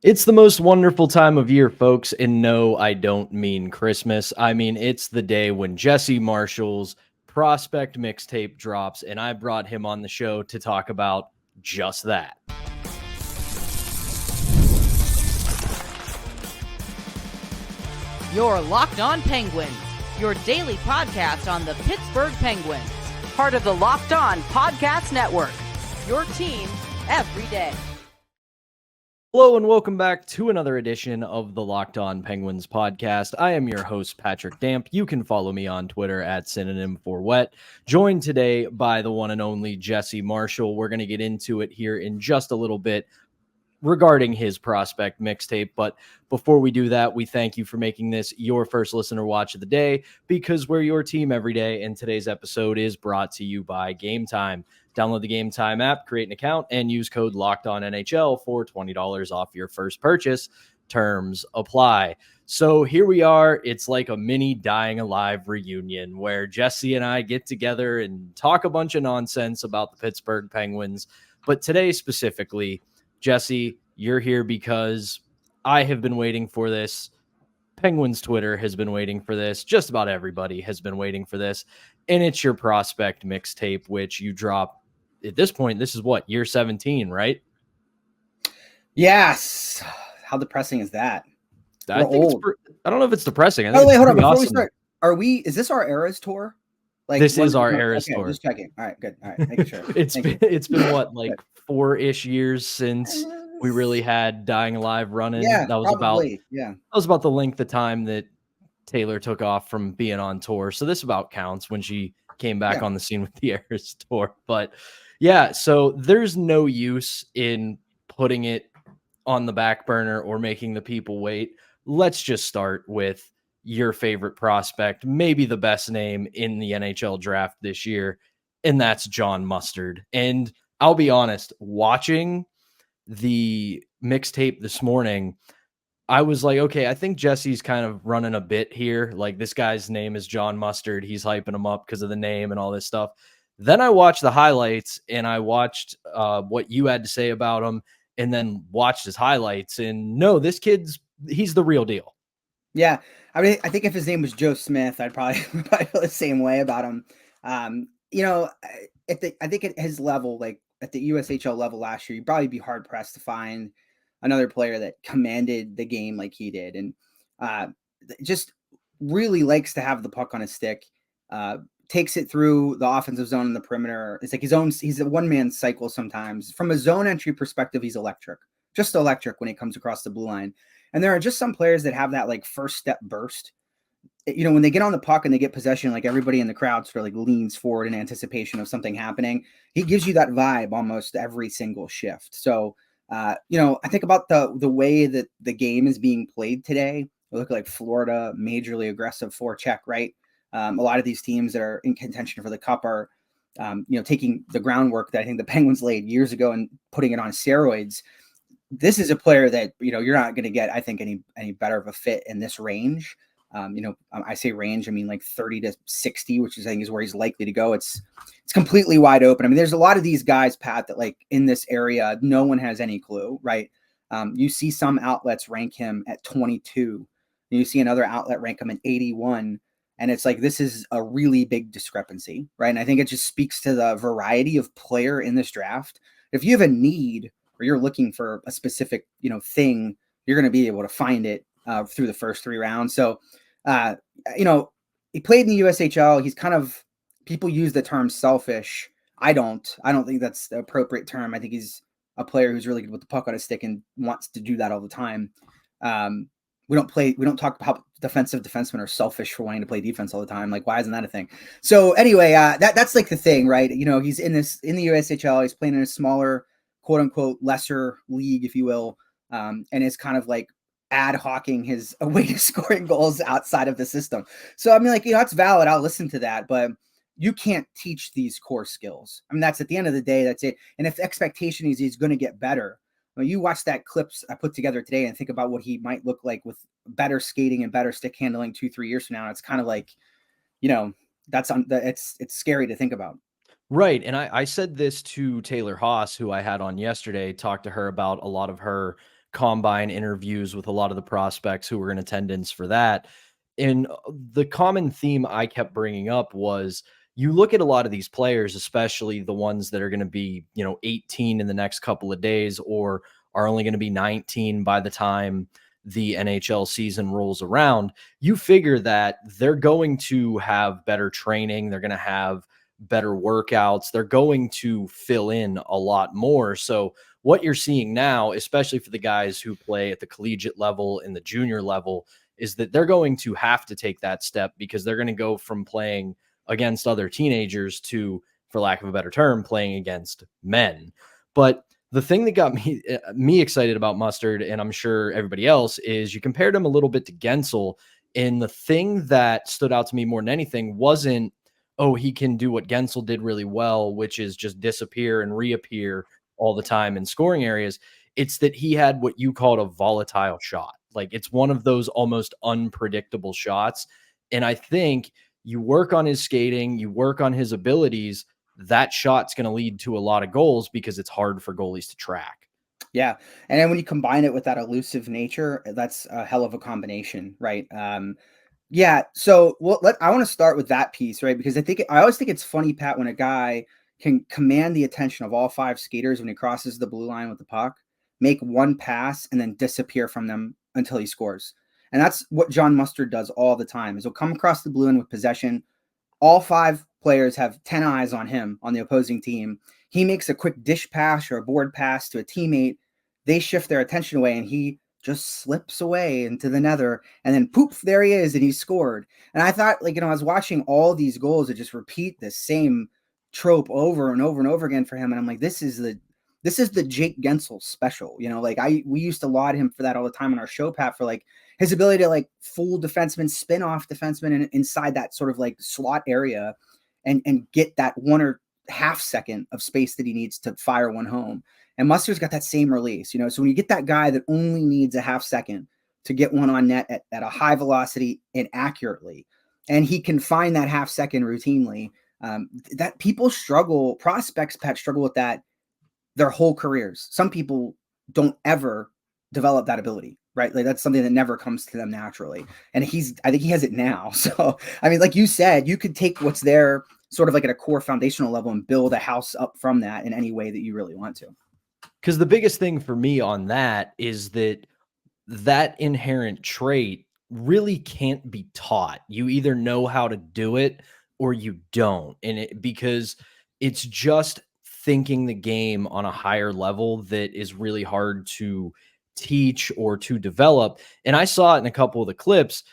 It's the most wonderful time of year, folks. And no, I don't mean Christmas. I mean, it's the day when Jesse Marshall's prospect mixtape drops, and I brought him on the show to talk about just that. You're Locked On Penguins, your daily podcast on the Pittsburgh Penguins, part of the Locked On Podcast Network, your team every day. Hello and welcome back to another edition of the Locked On Penguins podcast. I am your host, Patrick Damp. You can follow me on Twitter at synonym for wet. Joined today by the one and only Jesse Marshall. We're going to get into it here in just a little bit regarding his prospect mixtape. But before we do that, we thank you for making this your first listener watch of the day, because we're your team every day. And today's episode is brought to you by Game Time. Download the Game Time app, create an account, and use code LOCKEDONNHL for $20 off your first purchase. Terms apply. So here we are. It's like a mini Dying Alive reunion where Jesse and I get together and talk a bunch of nonsense about the Pittsburgh Penguins. But today specifically, Jesse, you're here because I have been waiting for this. Penguins Twitter has been waiting for this. Just about everybody has been waiting for this. And it's your prospect mixtape, which you drop at this point. This is what, year 17, right? Yes. How depressing is that? I don't know if it's depressing. Oh, wait, hold on. Before we start, is this our Eras tour? This is our Eras tour. Just checking. All right, good. All right, making sure. It's been what, like 4-ish years since we really had Dying Alive running. Yeah, that was probably. That was about the length of time that Taylor took off from being on tour. So this about counts when she came back on the scene with the Eras tour. But yeah, so there's no use in putting it on the back burner or making the people wait. Let's just start with your favorite prospect, maybe the best name in the NHL draft this year, and that's John Mustard. And I'll be honest, watching the mixtape this morning, I was like, okay, I think Jesse's kind of running a bit here. Like, this guy's name is John Mustard. He's hyping him up because of the name and all this stuff. Then I watched the highlights and I watched what you had to say about him, and then watched his highlights. And no, this he's the real deal. Yeah. I mean, I think if his name was Joe Smith, I'd probably feel the same way about him. I think at his level, like at the USHL level last year, you'd probably be hard pressed to find another player that commanded the game like he did. And just really likes to have the puck on his stick, takes it through the offensive zone in the perimeter. It's like he's a one-man cycle sometimes. From a zone entry perspective, he's just electric when he comes across the blue line. And there are just some players that have that like first step burst. You know, when they get on the puck and they get possession, like everybody in the crowd sort of like leans forward in anticipation of something happening. He gives you that vibe almost every single shift. So, I think about the way that the game is being played today. We look like Florida, majorly aggressive forecheck, right? A lot of these teams that are in contention for the cup are, taking the groundwork that I think the Penguins laid years ago and putting it on steroids. This is a player that, you're not going to get, I think, any better of a fit in this range. I say range, I mean like 30 to 60, which I think is where he's likely to go. It's completely wide open. I mean, there's a lot of these guys, Pat, that like in this area, no one has any clue, right? You see some outlets rank him at 22. And you see another outlet rank him at 81. And it's like, this is a really big discrepancy, right? And I think it just speaks to the variety of player in this draft. If you have a need or you're looking for a specific, thing, you're going to be able to find it through the first 3 rounds. So, he played in the USHL. He's kind of, people use the term selfish. I don't think that's the appropriate term. I think he's a player who's really good with the puck on his stick and wants to do that all the time. We don't talk about defensive defensemen are selfish for wanting to play defense all the time. Like, why isn't that a thing? So anyway, that's like the thing, right? He's in the USHL. He's playing in a smaller, quote unquote, lesser league, if you will. And it's kind of like ad hocking his way to scoring goals outside of the system. So, I mean, like, that's valid. I'll listen to that, but you can't teach these core skills. I mean, that's at the end of the day, that's it. And if the expectation is he's going to get better, well, you watch that clips I put together today and think about what he might look like with better skating and better stick handling 2-3 years from now. It's kind of like, it's scary to think about. Right. And I said this to Taylor Haas, who I had on yesterday, talked to her about a lot of her combine interviews with a lot of the prospects who were in attendance for that. And the common theme I kept bringing up was, you look at a lot of these players, especially the ones that are going to be, 18 in the next couple of days, or are only going to be 19 by the time the NHL season rolls around. You figure that they're going to have better training. They're going to have better workouts. They're going to fill in a lot more. So what you're seeing now, especially for the guys who play at the collegiate level and the junior level, is that they're going to have to take that step, because they're going to go from playing against other teenagers to, for lack of a better term, playing against men. But the thing that got me excited about Mustard, and I'm sure everybody else, is you compared him a little bit to Gensel. And the thing that stood out to me more than anything wasn't, oh, he can do what Gensel did really well, which is just disappear and reappear all the time in scoring areas. It's that he had what you called a volatile shot. Like, it's one of those almost unpredictable shots. And I think you work on his skating, you work on his abilities, that shot's going to lead to a lot of goals, because it's hard for goalies to track. Yeah. And then when you combine it with that elusive nature, that's a hell of a combination, right? Yeah. So I want to start with that piece, right? Because I always think it's funny, Pat, when a guy can command the attention of all 5 skaters when he crosses the blue line with the puck, make one pass, and then disappear from them until he scores. And that's what John Mustard does all the time, is he'll come across the blue line with possession. All 5 players have 10 eyes on him on the opposing team. He makes a quick dish pass or a board pass to a teammate. They shift their attention away, and he just slips away into the nether, and then poof, there he is, and he scored. And I thought, I was watching all these goals that just repeat the same trope over and over and over again for him. And I'm like, this is the Jake Gensel special. We used to laud him for that all the time on our show, Pat, for his ability to full defenseman, spin off defenseman inside that sort of slot area and get that 1.5 second of space that he needs to fire one home. And Mustard's got that same release, so when you get that guy that only needs a 0.5 second to get one on net at a high velocity and accurately, and he can find that 0.5 second routinely, that prospects, Pat, struggle with that their whole careers. Some people don't ever develop that ability, right? That's something that never comes to them naturally. And I think he has it now. So, like you said, you could take what's there sort of at a core foundational level and build a house up from that in any way that you really want to. Because the biggest thing for me on that is that inherent trait really can't be taught. You either know how to do it or you don't. Because it's just thinking the game on a higher level that is really hard to teach or to develop. And I saw it in a couple of the clips,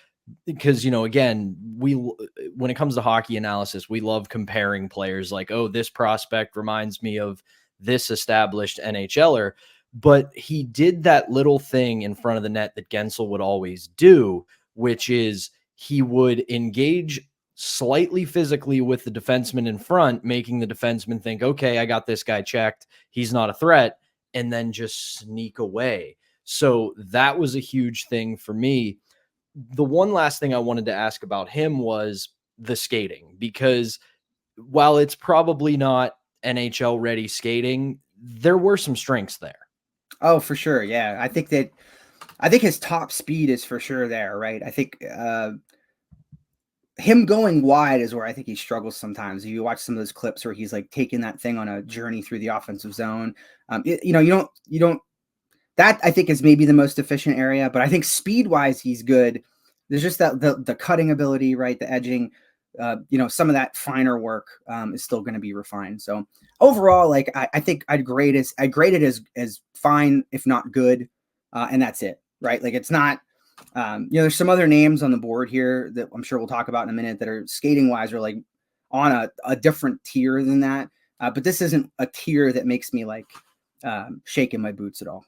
because, again, when it comes to hockey analysis, we love comparing players, like, oh, this prospect reminds me of this established NHLer. But he did that little thing in front of the net that Gensel would always do, which is he would engage slightly physically with the defenseman in front, making the defenseman think, okay, I got this guy checked, he's not a threat, and then just sneak away. So that was a huge thing for me. The one last thing I wanted to ask about him was the skating, because while it's probably not NHL ready skating, there were some strengths there. Oh, for sure. Yeah. I think his top speed is for sure there, right? I think him going wide is where I think he struggles sometimes. You watch some of those clips where he's taking that thing on a journey through the offensive zone. You don't, that I think is maybe the most efficient area, but I think speed wise, he's good. There's just that the cutting ability, right? The edging, some of that finer work is still going to be refined. So overall, I think I'd grade it as fine, if not good. And that's it, right? It's not, there's some other names on the board here that I'm sure we'll talk about in a minute that are skating wise are on a different tier than that. But this isn't a tier that makes me shaking my boots at all.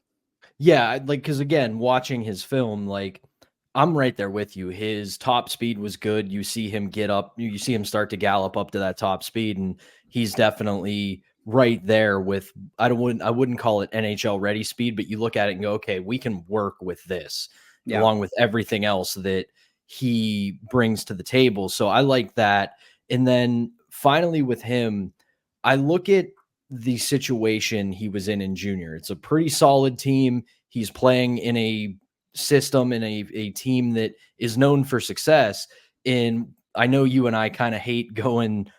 Yeah. Cause again, watching his film, I'm right there with you. His top speed was good. You see him get up, you see him start to gallop up to that top speed, and he's definitely right there with, I wouldn't call it NHL ready speed, but you look at it and go, okay, we can work with this along with everything else that he brings to the table. So I like that. And then finally with him, I look at the situation he was in junior. It's a pretty solid team. He's playing in a system, in a team that is known for success. And I know you and I kind of hate going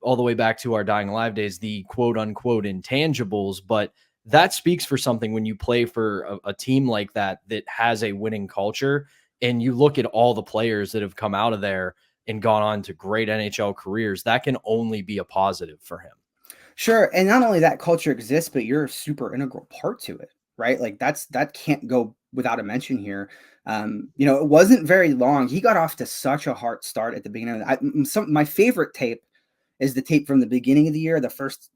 all the way back to our Dying Alive days, the quote unquote intangibles, but that speaks for something when you play for a team like that has a winning culture. And you look at all the players that have come out of there and gone on to great NHL careers, that can only be a positive for him. Sure. And not only that culture exists, but you're a super integral part to it, right? Like that can't go without a mention here. It wasn't very long. He got off to such a hard start at the beginning. My favorite tape is the tape from the beginning of the year, the first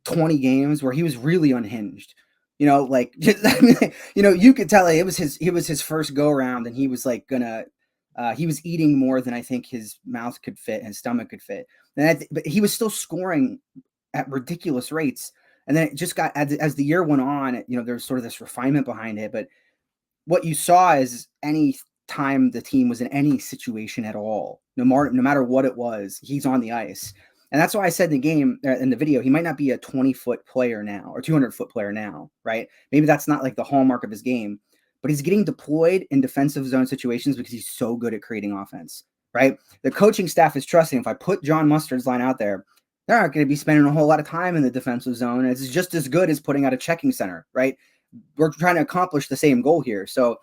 20 games where he was really unhinged. You could tell it was his first go around, and he was like he was eating more than I think his mouth could fit, his stomach could fit. But he was still scoring at ridiculous rates. And then it just got, as the year went on, there's sort of this refinement behind it. But what you saw is any time the team was in any situation at all, no matter what it was, he's on the ice. And that's why I said in the video, he might not be a 20-foot player now or 200-foot player now, right? Maybe that's not like the hallmark of his game, but he's getting deployed in defensive zone situations because he's so good at creating offense, right? The coaching staff is trusting. If I put John Mustard's line out there, they're not going to be spending a whole lot of time in the defensive zone. It's just as good as putting out a checking center, right? We're trying to accomplish the same goal here. So,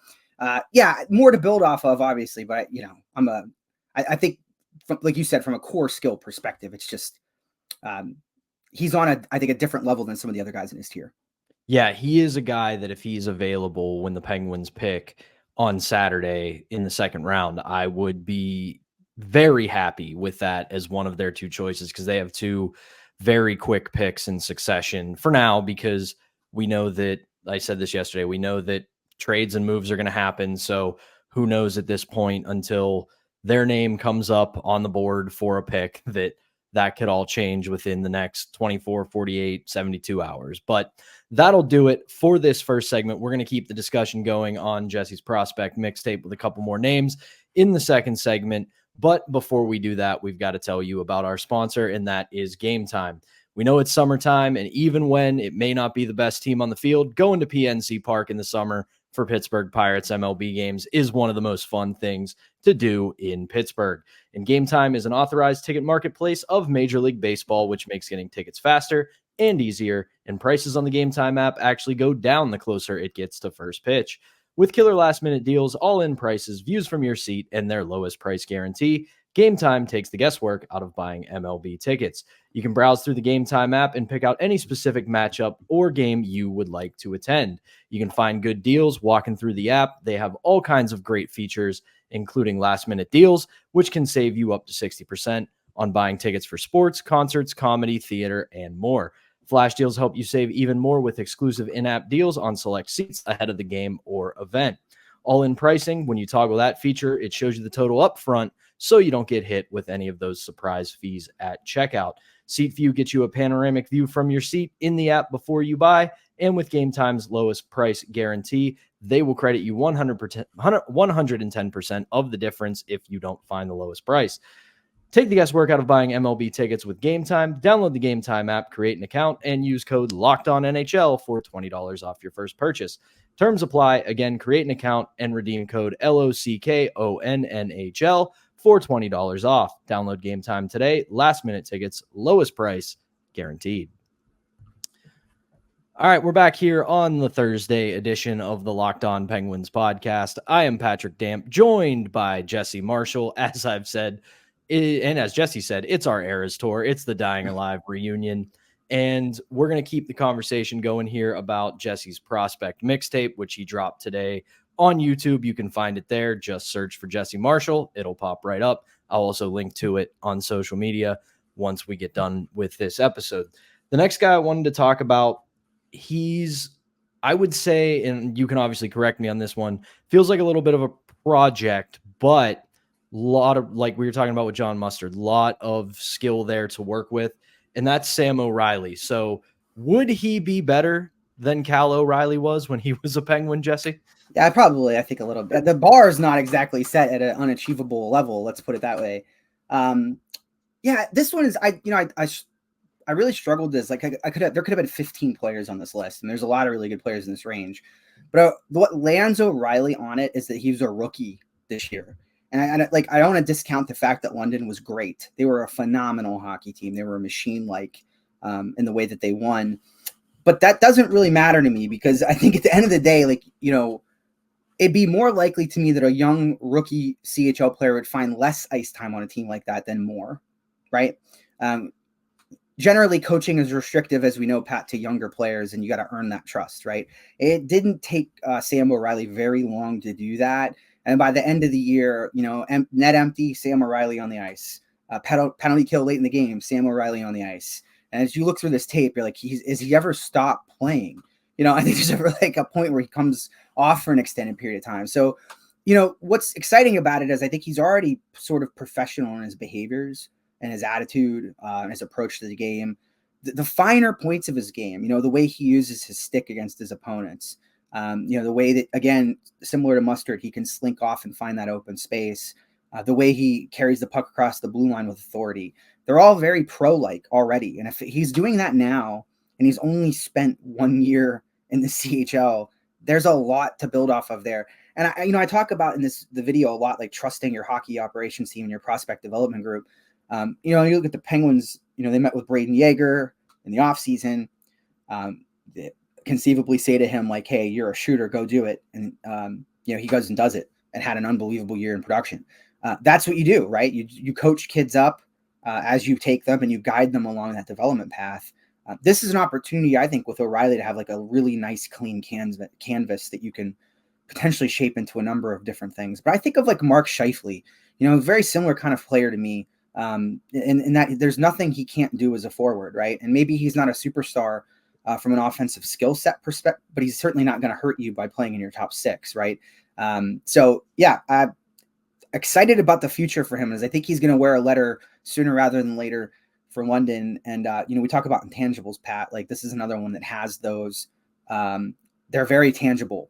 more to build off of, obviously, but I think, like you said, from a core skill perspective, it's just he's on I think a different level than some of the other guys in his tier. Yeah, he is a guy that if he's available when the Penguins pick on Saturday in the second round, I would be very happy with that as one of their two choices, because they have two very quick picks in succession for now, because we know that, I said this yesterday, we know that trades and moves are going to happen. So who knows at this point, until their name comes up on the board for a pick, that could all change within the next 24, 48, 72 hours. But that'll do it for this first segment. We're going to keep the discussion going on Jesse's prospect mixtape with a couple more names in the second segment. But before we do that, we've got to tell you about our sponsor, and that is Game Time. We know it's summertime, and even when it may not be the best team on the field, going to PNC Park in the summer for Pittsburgh Pirates MLB games is one of the most fun things to do in Pittsburgh. And Game Time is an authorized ticket marketplace of Major League Baseball, which makes getting tickets faster and easier, and prices on the Game Time app actually go down the closer it gets to first pitch. With killer last-minute deals, all-in prices, views from your seat, and their lowest price guarantee, Game Time takes the guesswork out of buying MLB tickets. You can browse through the Game Time app and pick out any specific matchup or game you would like to attend. You can find good deals walking through the app. They have all kinds of great features, including last-minute deals, which can save you up to 60% on buying tickets for sports, concerts, comedy, theater, and more. Flash deals help you save even more with exclusive in-app deals on select seats ahead of the game or event. All-in pricing, when you toggle that feature, it shows you the total up front, so you don't get hit with any of those surprise fees at checkout. Seat View gets you a panoramic view from your seat in the app before you buy, and with Game Time's lowest price guarantee, they will credit you 110% of the difference if you don't find the lowest price. Take the guesswork out of buying MLB tickets with Game Time. Download the Game Time app, create an account, and use code LOCKEDONNHL for $20 off your first purchase. Terms apply. Again, create an account and redeem code LOCKONNHL for $20 off. Download Game Time today. Last minute tickets, lowest price guaranteed. All right, we're back here on the Thursday edition of the Locked On Penguins podcast. I am Patrick Damp, joined by Jesse Marshall. As I've said, and as Jesse said, it's our Eras Tour. It's the Dying Alive reunion. And we're going to keep the conversation going here about Jesse's prospect mixtape, which he dropped today on YouTube. You can find it there. Just search for Jesse Marshall. It'll pop right up. I'll also link to it on social media once we get done with this episode. The next guy I wanted to talk about, I would say, and you can obviously correct me on this one, feels like a little bit of a project, but lot of, like we were talking about with John Mustard, lot of skill there to work with, and that's Sam O'Reilly. So would he be better than Cal O'Reilly was when he was a Penguin, Jesse? Yeah, probably. I think a little bit. The bar is not exactly set at an unachievable level. Let's put it that way. This one is, I really struggled this. Like there could have been 15 players on this list, and there's a lot of really good players in this range. But what lands O'Reilly on it is that he was a rookie this year. And I don't want to discount the fact that London was great. They were a phenomenal hockey team. They were a machine-like in the way that they won. But that doesn't really matter to me, because I think at the end of the day, like, you know, it'd be more likely to me that a young rookie CHL player would find less ice time on a team like that than more, right? Generally, coaching is restrictive, as we know, Pat, to younger players, and you got to earn that trust, right? It didn't take Sam O'Reilly very long to do that. And by the end of the year, you know, net empty, Sam O'Reilly on the ice. Penalty kill late in the game, Sam O'Reilly on the ice. And as you look through this tape, you're like, is he ever stopped playing? You know, I think there's ever like a point where he comes off for an extended period of time. So, you know, what's exciting about it is I think he's already sort of professional in his behaviors and his attitude and his approach to the game. The finer points of his game, you know, the way he uses his stick against his opponents, you know, the way that, again, similar to Mustard, he can slink off and find that open space, the way he carries the puck across the blue line with authority. They're all very pro-like already. And if he's doing that now and he's only spent 1 year in the CHL, there's a lot to build off of there. And I talk about in the video a lot, like trusting your hockey operations team and your prospect development group. You know, you look at the Penguins, you know, they met with Braden Yeager in the offseason, conceivably say to him, like, hey, you're a shooter, go do it. And, you know, he goes and does it and had an unbelievable year in production. That's what you do, right? You coach kids up as you take them and you guide them along that development path. This is an opportunity, I think, with O'Reilly to have like a really nice, clean canvas that you can potentially shape into a number of different things. But I think of like Mark Scheifele, you know, a very similar kind of player to me. And that there's nothing he can't do as a forward, right? And maybe he's not a superstar from an offensive skill set perspective, but he's certainly not going to hurt you by playing in your top six, right? So yeah, I'm excited about the future for him, as I think he's going to wear a letter sooner rather than later for London. And you know, we talk about intangibles, Pat. Like, this is another one that has those. They're very tangible.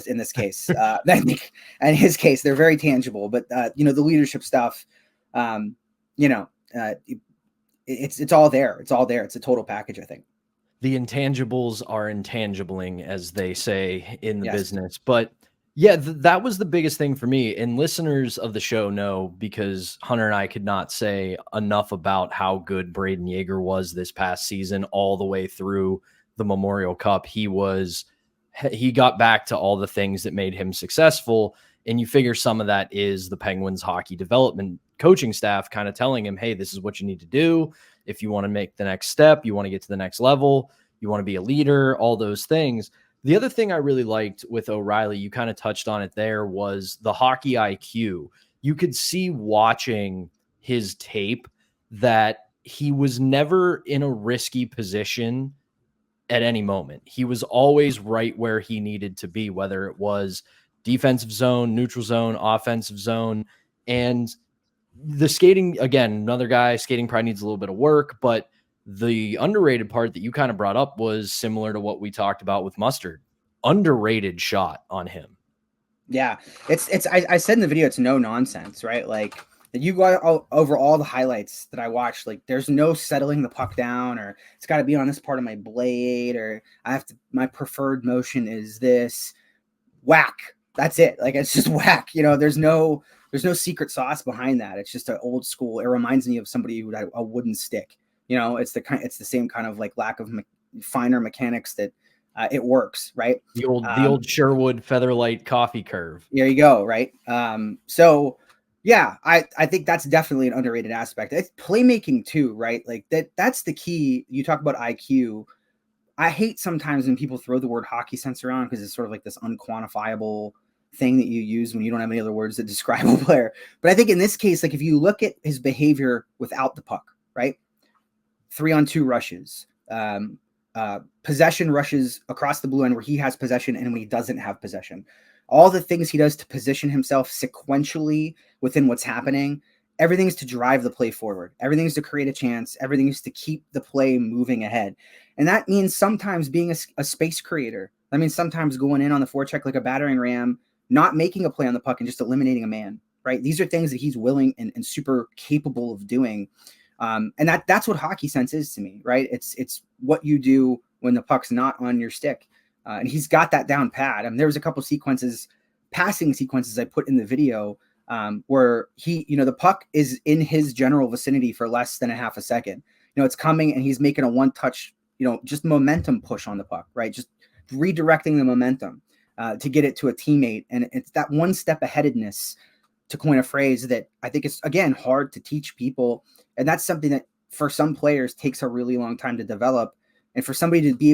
In this case, I think in his case, they're very tangible. But you know, the leadership stuff. You know, it's all there. It's all there. It's a total package, I think. The intangibles are intangibling, as they say in the business. But yeah, that was the biggest thing for me. And listeners of the show know, because Hunter and I could not say enough about how good Braden Yeager was this past season, all the way through the Memorial Cup. He got back to all the things that made him successful. And you figure some of that is the Penguins hockey development coaching staff kind of telling him, hey, this is what you need to do. If you want to make the next step, you want to get to the next level, you want to be a leader, all those things. The other thing I really liked with O'Reilly, you kind of touched on it there, was the hockey IQ. You could see watching his tape that he was never in a risky position at any moment. He was always right where he needed to be, whether it was defensive zone, neutral zone, offensive zone. And the skating, again, another guy, skating probably needs a little bit of work, but the underrated part that you kind of brought up was similar to what we talked about with Mustard. Underrated shot on him. Yeah, I said in the video, it's no nonsense, right? Like, you go over all the highlights that I watched, like, there's no settling the puck down, or it's got to be on this part of my blade, or my preferred motion is this. Whack. That's it. Like, it's just whack. You know, there's no secret sauce behind that. It's just an old school. It reminds me of somebody who had a wooden stick. You know, it's the same kind of like lack of finer mechanics that it works, right? The old Sherwood Featherlight coffee curve. There you go, right? So yeah, I think that's definitely an underrated aspect. It's playmaking too, right? Like that's the key. You talk about IQ. I hate sometimes when people throw the word hockey sense around, because it's sort of like this unquantifiable thing that you use when you don't have any other words that describe a player. But I think in this case, like, if you look at his behavior without the puck, right? 3-on-2 rushes, possession rushes across the blue line where he has possession and when he doesn't have possession, all the things he does to position himself sequentially within what's happening, everything's to drive the play forward. Everything's to create a chance. Everything's to keep the play moving ahead. And that means sometimes being a space creator. That means sometimes going in on the forecheck like a battering ram, not making a play on the puck and just eliminating a man, right? These are things that he's willing and super capable of doing. And that's what hockey sense is to me, right? It's what you do when the puck's not on your stick. And he's got that down pat. I mean, there was a couple sequences, passing sequences I put in the video where he, the puck is in his general vicinity for less than a half a second. It's coming and he's making a one touch, just momentum push on the puck, right? Just redirecting the momentum to get it to a teammate. And it's that one step aheadedness, to coin a phrase, that I think is, again, hard to teach people. And that's something that for some players takes a really long time to develop. And for somebody to be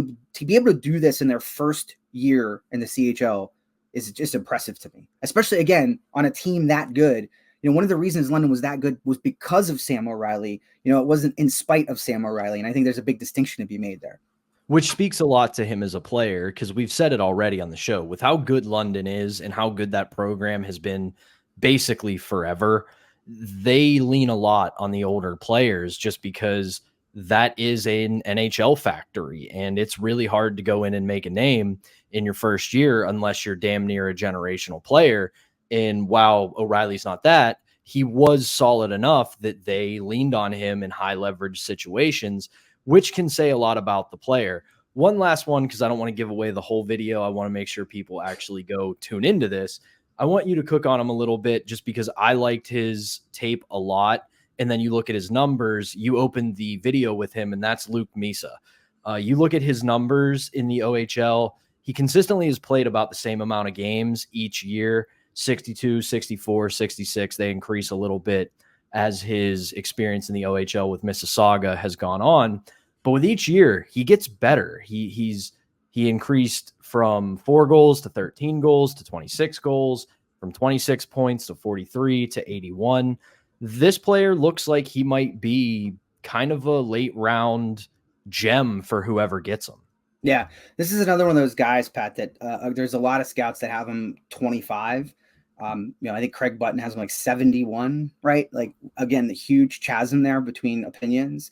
able to do this in their first year in the CHL is just impressive to me, especially, again, on a team that good. One of the reasons London was that good was because of Sam O'Reilly. It wasn't in spite of Sam O'Reilly. And I think there's a big distinction to be made there. Which speaks a lot to him as a player, because we've said it already on the show, with how good London is and how good that program has been basically forever. They lean a lot on the older players just because that is an NHL factory, and it's really hard to go in and make a name in your first year unless you're damn near a generational player. And while O'Reilly's not that, he was solid enough that they leaned on him in high leverage situations, which can say a lot about the player. One last one, because I don't want to give away the whole video. I want to make sure people actually go tune into this. I want you to cook on him a little bit just because I liked his tape a lot. And then you look at his numbers, you opened the video with him, and that's Luke Misa. You look at his numbers in the OHL, he consistently has played about the same amount of games each year, 62, 64, 66. They increase a little bit as his experience in the OHL with Mississauga has gone on. But with each year, he gets better. He increased from 4 goals to 13 goals to 26 goals, from 26 points to 43 to 81. This player looks like he might be kind of a late round gem for whoever gets him. Yeah, this is another one of those guys, Pat, that there's a lot of scouts that have him 25. I think Craig Button has him like 71, right? Like, again, the huge chasm there between opinions.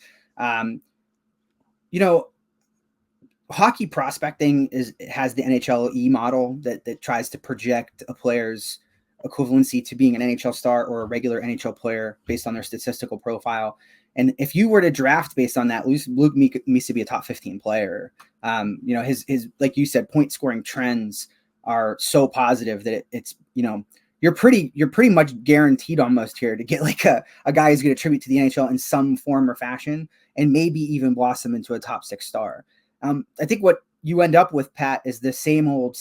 Hockey prospecting has the NHL E model that tries to project a player's equivalency to being an NHL star or a regular NHL player based on their statistical profile. And if you were to draft based on that, Luke needs to be a top 15 player. His like you said, point scoring trends are so positive that it's you're pretty much guaranteed almost here to get like a guy who's going to attribute to the NHL in some form or fashion, and maybe even blossom into a top 6 star. I think what you end up with, Pat, is the same old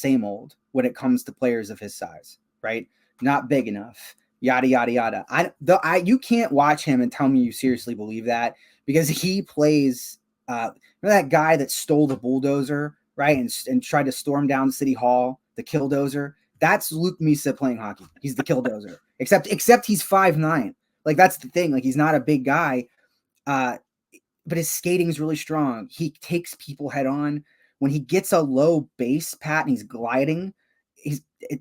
when it comes to players of his size, right? Not big enough, yada, yada, yada. You can't watch him and tell me you seriously believe that, because he plays, that guy that stole the bulldozer, right? And tried to storm down City Hall, the killdozer. That's Luke Misa playing hockey. He's the killdozer, except he's 5'9". Like, that's the thing. Like, he's not a big guy, but his skating is really strong. He takes people head on. When he gets a low base, Pat, and he's gliding,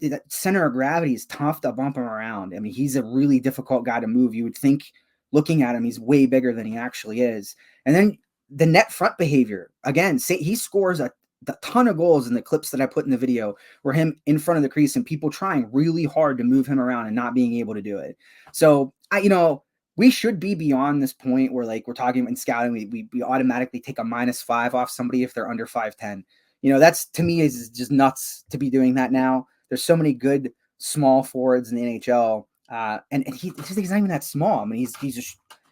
that center of gravity is tough to bump him around. I mean, he's a really difficult guy to move. You would think, looking at him, he's way bigger than he actually is. And then the net front behavior, again, he scores a ton of goals in the clips that I put in the video, where him in front of the crease and people trying really hard to move him around and not being able to do it. So we should be beyond this point where, like, we're talking in scouting, we automatically take a -5 off somebody if they're under 5'10". That's, to me, is just nuts to be doing that now. There's so many good small forwards in the NHL, and he's not even that small. I mean,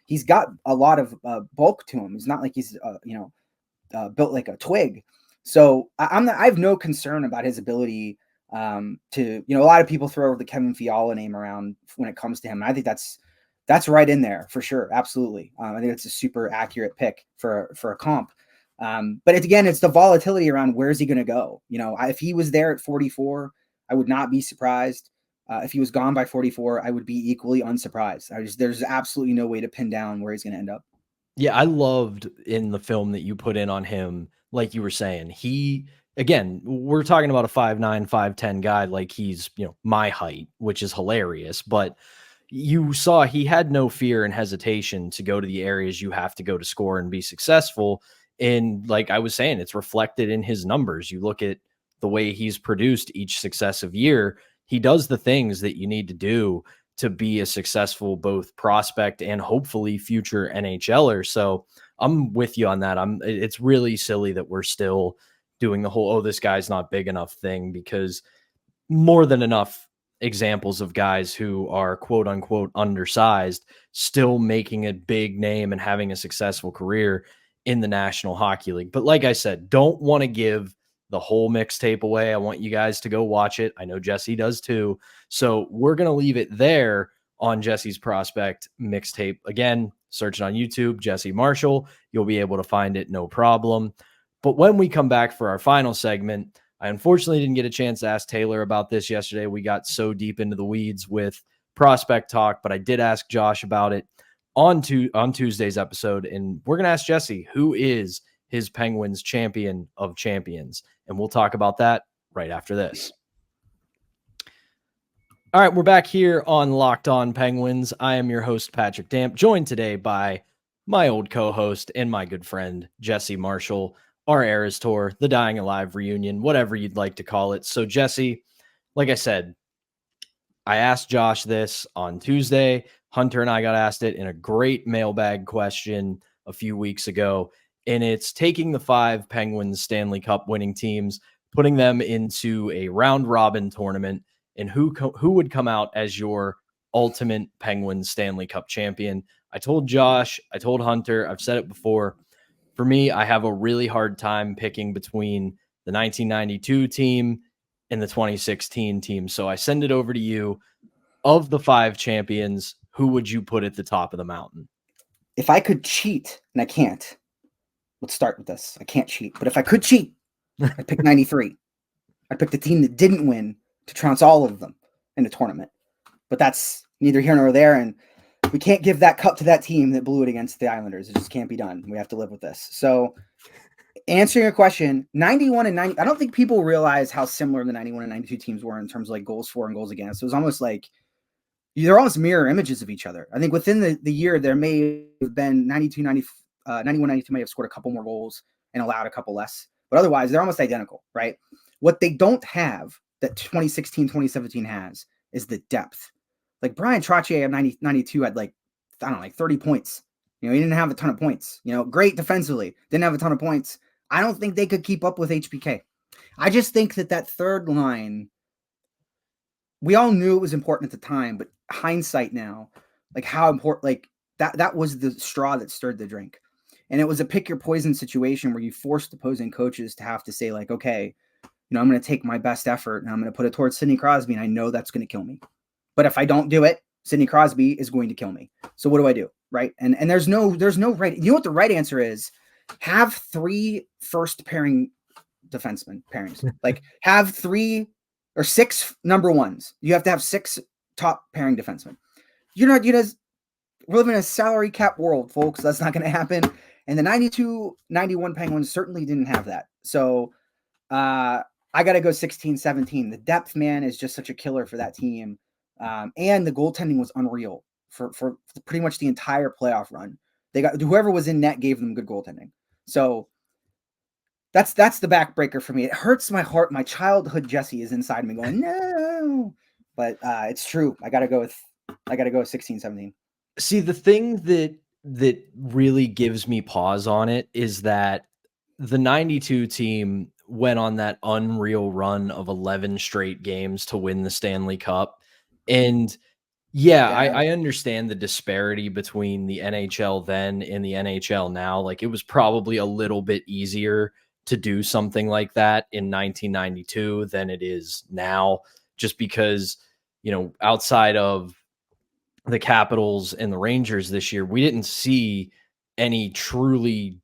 he's got a lot of bulk to him. He's not like he's built like a twig. So I have no concern about his ability to. A lot of people throw the Kevin Fiala name around when it comes to him. And I think that's right in there for sure. Absolutely, I think it's a super accurate pick for a comp. But it's the volatility around where's he going to go. If he was there at 44, I would not be surprised. If he was gone by 44, I would be equally unsurprised. There's absolutely no way to pin down where he's going to end up. Yeah, I loved in the film that you put in on him, like you were saying, we're talking about a 5'9", 5'10" guy, like he's, my height, which is hilarious. But you saw he had no fear and hesitation to go to the areas you have to go to score and be successful. And like I was saying, it's reflected in his numbers. You look at the way he's produced each successive year. He does the things that you need to do to be a successful both prospect and hopefully future NHLer. So I'm with you on that. It's really silly that we're still doing the whole, oh, this guy's not big enough thing, because more than enough examples of guys who are quote unquote undersized still making a big name and having a successful career in the National Hockey League. But like I said, don't want to give the whole mixtape away. I want you guys to go watch it. I know Jesse does too. So we're going to leave it there on Jesse's prospect mixtape. Again, search it on YouTube, Jesse Marshall. You'll be able to find it, no problem. But when we come back for our final segment, I unfortunately didn't get a chance to ask Taylor about this yesterday. We got so deep into the weeds with prospect talk, but I did ask Josh about it on Tuesday's episode. And we're going to ask Jesse, who is his Penguins champion of champions? And we'll talk about that right after this. All right, we're back here on Locked On Penguins. I am your host, Patrick Damp, joined today by my old co-host and my good friend, Jesse Marshall, our Eras Tour, the Dying Alive reunion, whatever you'd like to call it. So, Jesse, like I said, I asked Josh this on Tuesday. Hunter and I got asked it in a great mailbag question a few weeks ago, and it's taking the 5 Penguins Stanley Cup winning teams, putting them into a round-robin tournament, and who would come out as your ultimate Penguins Stanley Cup champion. I told Josh, I told Hunter, I've said it before, for me, I have a really hard time picking between the 1992 team and the 2016 team. So I send it over to you. Of the 5 champions, who would you put at the top of the mountain? If I could cheat, and I can't, let's start with this. I can't cheat. But if I could cheat, I'd pick 93. I'd pick the team that didn't win to trounce all of them in the tournament. But that's neither here nor there. And we can't give that cup to that team that blew it against the Islanders. It just can't be done. We have to live with this. So answering your question, 91 and 90, I don't think people realize how similar the 91 and 92 teams were in terms of like goals for and goals against. It was almost like they're almost mirror images of each other. I think within the year, there may have been 91, 92 may have scored a couple more goals and allowed a couple less. But otherwise, they're almost identical, right? What they don't have that 2016, 2017 has is the depth. Like Brian Trottier at 92 had like 30 points. He didn't have a ton of points. Great defensively, didn't have a ton of points. I don't think they could keep up with HBK. I just think that third line, we all knew it was important at the time, but hindsight now, like how important, like that was the straw that stirred the drink. And it was a pick your poison situation where you forced opposing coaches to have to say like, okay, I'm going to take my best effort and I'm going to put it towards Sidney Crosby. And I know that's going to kill me. But if I don't do it, Sidney Crosby is going to kill me. So what do I do? Right. And there's no right. You know what the right answer is? Have 3 first pairing defensemen pairings. Like have 3 or 6 number ones. You have to have 6 top pairing defensemen. We're living in a salary cap world, folks. That's not going to happen. And the 92-91 Penguins certainly didn't have that. So I got to go 16-17. The depth, man, is just such a killer for that team. And the goaltending was unreal for pretty much the entire playoff run. They got whoever was in net gave them good goaltending. So that's the backbreaker for me. It hurts my heart. My childhood Jesse is inside me going, no, but it's true. I got to go 16-17. See, the thing that really gives me pause on it is that the 92 team went on that unreal run of 11 straight games to win the Stanley Cup. And yeah. I understand the disparity between the NHL then and the NHL now. Like it was probably a little bit easier to do something like that in 1992 than it is now, just because, outside of the Capitals and the Rangers this year, we didn't see any truly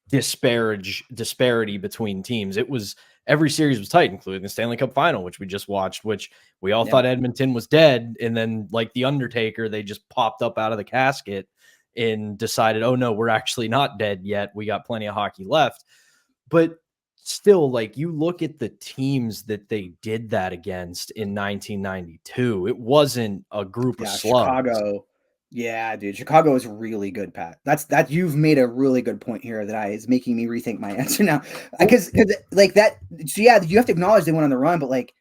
disparity between teams. It was every series was tight, including the Stanley Cup final, which we just watched, which we all thought Edmonton was dead. And then like the Undertaker, they just popped up out of the casket and decided, oh no, we're actually not dead yet. We got plenty of hockey left. But still, like you look at the teams that they did that against in 1992, it wasn't a group of slugs. Chicago. Yeah, dude. Chicago is really good, Pat. That you've made a really good point here that is making me rethink my answer now. Because like that, so yeah, you have to acknowledge they went on the run, but like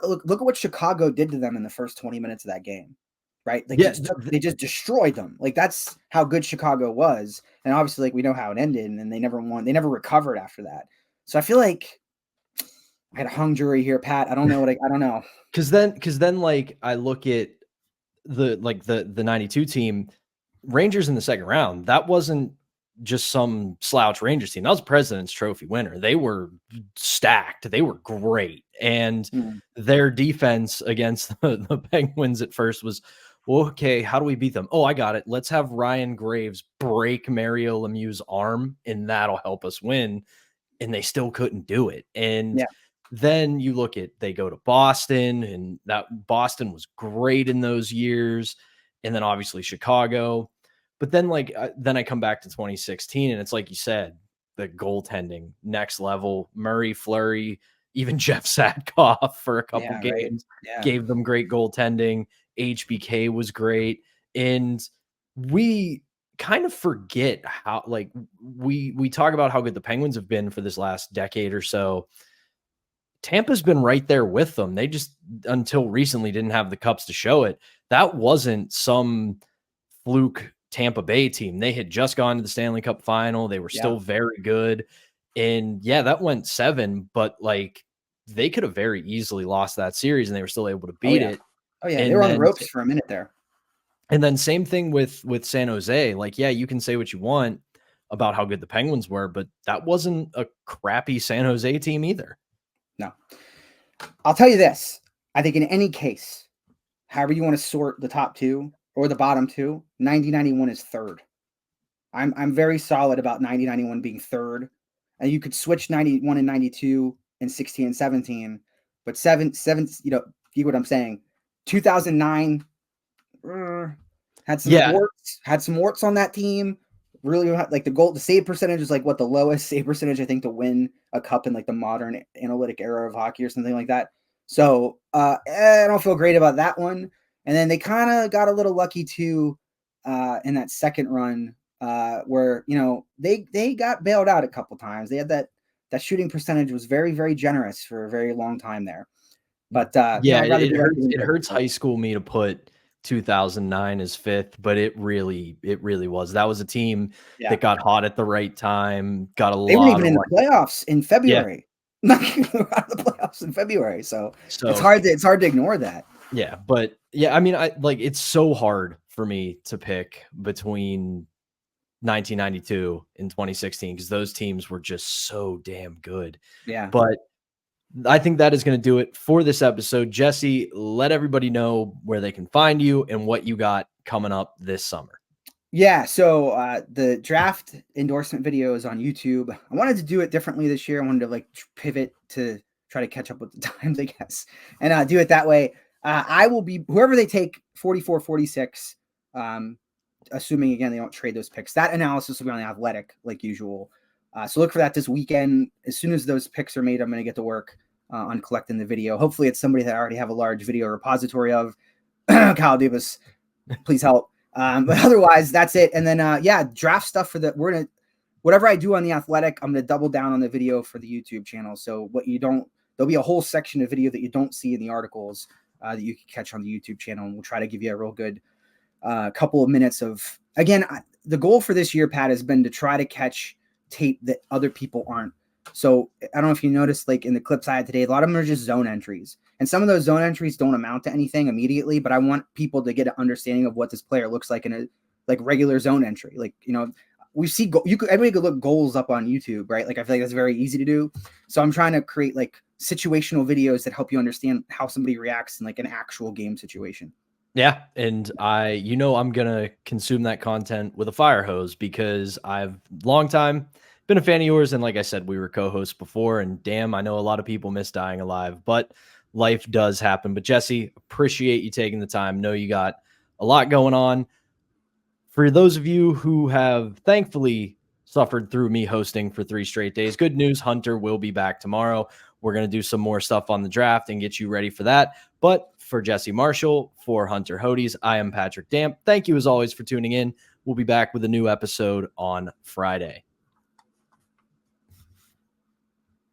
look at what Chicago did to them in the first 20 minutes of that game. Right? Like they just destroyed them. Like that's how good Chicago was. And obviously, like we know how it ended, and they never won, they never recovered after that. So I feel like I got a hung jury here, Pat. I don't know I don't know. Cause then like I look at the 92 team, Rangers in the second round, that wasn't just some slouch Rangers team. That was President's Trophy winner. They were stacked. They were great. And their defense against the Penguins at first was, well, okay, how do we beat them? Oh, I got it. Let's have Ryan Graves break Mario Lemieux's arm, and that'll help us win. And they still couldn't do it. And then you look at, they go to Boston, and that Boston was great in those years. And then obviously Chicago. But then then I come back to 2016, and it's like you said, the goaltending next level. Murray, Fleury, even Jeff Sadkoff for a couple games gave them great goaltending. HBK was great. And we kind of forget how, like, we talk about how good the Penguins have been for this last decade or so. Tampa's been right there with them. They just, until recently, didn't have the cups to show it. That wasn't some fluke Tampa Bay team. They had just gone to the Stanley Cup final. They were still very good. And that went 7, but like they could have very easily lost that series, and they were still able to beat it. Oh yeah. They were on the ropes for a minute there. And then same thing with San Jose. Like, yeah, you can say what you want about how good the Penguins were, but that wasn't a crappy San Jose team either. No. I'll tell you this. I think in any case, however you want to sort the top 2 or the bottom 2, 90-91 is third. I'm very solid about 90-91 being third. And you could switch 91 and 92 and 16 and 17, but seven, you know, you get what I'm saying. 2009 had some warts on that team. Really, like the save percentage is like the lowest save percentage I think to win a cup in like the modern analytic era of hockey or something like that. So I don't feel great about that one. And then they kind of got a little lucky too in that second run where, you know, they got bailed out a couple times. They had that shooting percentage was very, very generous for a very long time there. But it hurts high school me to put 2009 as 5th, but it really was. That was a team that got hot at the right time. They weren't even in the playoffs in February. Not out of the playoffs in February. So it's hard to ignore that. Yeah, but I mean, it's so hard for me to pick between 1992 and 2016 because those teams were just so damn good. Yeah, but I think that is going to do it for this episode. Jesse, let everybody know where they can find you and what you got coming up this summer. Yeah, so the draft endorsement video is on YouTube. I wanted to do it differently this year. I wanted to pivot to try to catch up with the times, I guess, and do it that way. I will be whoever they take 44, 46, assuming again they don't trade those picks. That analysis will be on The Athletic like usual. So look for that this weekend. As soon as those picks are made, I'm going to get to work on collecting the video. Hopefully it's somebody that I already have a large video repository of. Kyle Dubas, please help. But otherwise, that's it. And then, draft stuff for whatever I do on The Athletic, I'm going to double down on the video for the YouTube channel. So there'll be a whole section of video that you don't see in the articles that you can catch on the YouTube channel. And we'll try to give you a real good couple of minutes of, again, the goal for this year, Pat, has been to try to catch tape that other people aren't. So I don't know if you noticed, like in the clips I had today, a lot of them are just zone entries. And some of those zone entries don't amount to anything immediately, but I want people to get an understanding of what this player looks like in a regular zone entry. Like, you know, we see everybody could look goals up on YouTube, right? Like I feel like that's very easy to do. So I'm trying to create like situational videos that help you understand how somebody reacts in like an actual game situation. Yeah, and I'm gonna consume that content with a fire hose because I've long time been a fan of yours, and like I said, we were co-hosts before, and damn, I know a lot of people miss Dying Alive, but life does happen. But Jesse, appreciate you taking the time. Know you got a lot going on. For those of you who have thankfully suffered through me hosting for 3 straight days, good news, Hunter will be back tomorrow. We're going to do some more stuff on the draft and get you ready for that. But for Jesse Marshall, for Hunter Hodes, I am Patrick Damp. Thank you as always for tuning in. We'll be back with a new episode on Friday.